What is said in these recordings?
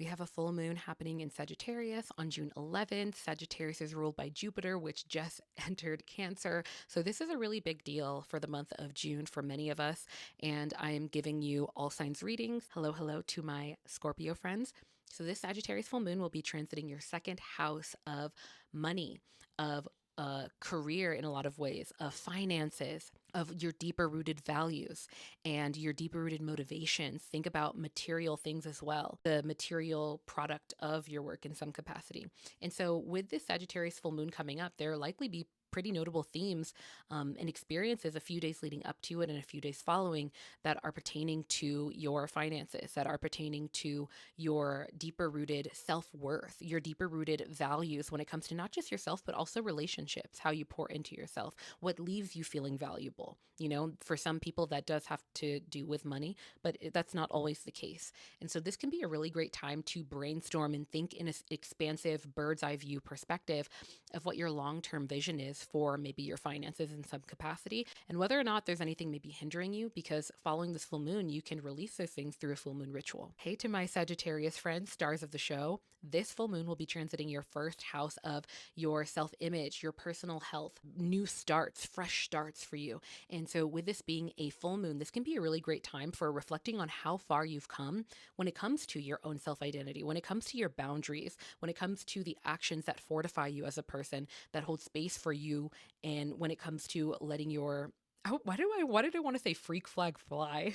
We have a full moon happening in Sagittarius on June 11th. Sagittarius is ruled by Jupiter, which just entered Cancer. So, this is a really big deal for the month of June for many of us. And I am giving you all signs readings. Hello, hello to my Scorpio friends. So, this Sagittarius full moon will be transiting your second house of money, of career in a lot of ways, of finances, of your deeper rooted values and your deeper rooted motivations. Think about material things as well, the material product of your work in some capacity. And so, with this Sagittarius full moon coming up, there will likely be pretty notable themes and experiences a few days leading up to it and a few days following that are pertaining to your finances, that are pertaining to your deeper rooted self worth, your deeper rooted values when it comes to not just yourself, but also relationships, how you pour into yourself, what leaves you feeling valuable. You know, for some people, that does have to do with money, but that's not always the case. And so, this can be a really great time to brainstorm and think in an expansive bird's eye view perspective of what your long term vision is for maybe your finances in some capacity and whether or not there's anything maybe hindering you, because following this full moon, you can release those things through a full moon ritual. Hey, to my Sagittarius friends, stars of the show, this full moon will be transiting your first house of your self image, your personal health, new starts, fresh starts for you. And so, with this being a full moon, this can be a really great time for reflecting on how far you've come when it comes to your own self identity, when it comes to your boundaries, when it comes to the actions that fortify you as a person, that hold space for you, and when it comes to letting your why did I want to say freak flag fly?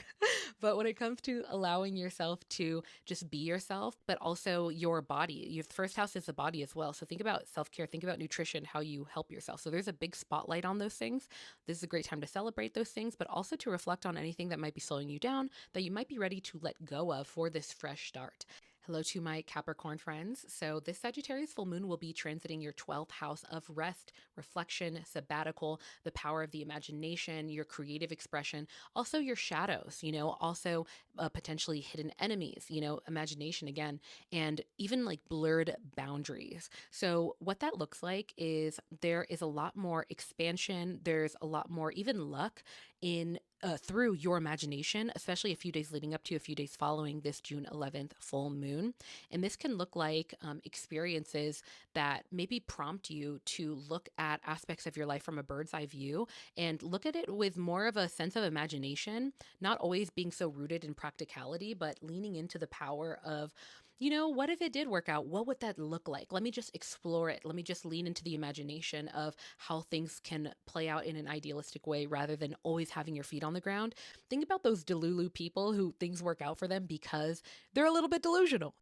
But when it comes to allowing yourself to just be yourself, but also your body, your first house is the body as well. So think about self care, think about nutrition, how you help yourself. So there's a big spotlight on those things. This is a great time to celebrate those things, but also to reflect on anything that might be slowing you down that you might be ready to let go of for this fresh start. Hello to my Capricorn friends. So, this Sagittarius full moon will be transiting your 12th house of rest, reflection, sabbatical, the power of the imagination, your creative expression, also your shadows, also potentially hidden enemies, imagination again, and even like blurred boundaries. So, what that looks like is there is a lot more expansion, there's a lot more even luck in through your imagination, especially a few days leading up to a few days following this June 11th full moon. And this can look like experiences that maybe prompt you to look at aspects of your life from a bird's eye view and look at it with more of a sense of imagination, not always being so rooted in practicality, but leaning into the power of, what if it did work out? What would that look like? Let me just explore it. Let me just lean into the imagination of how things can play out in an idealistic way rather than always having your feet on the ground. Think about those Delulu people who things work out for them because they're a little bit delusional.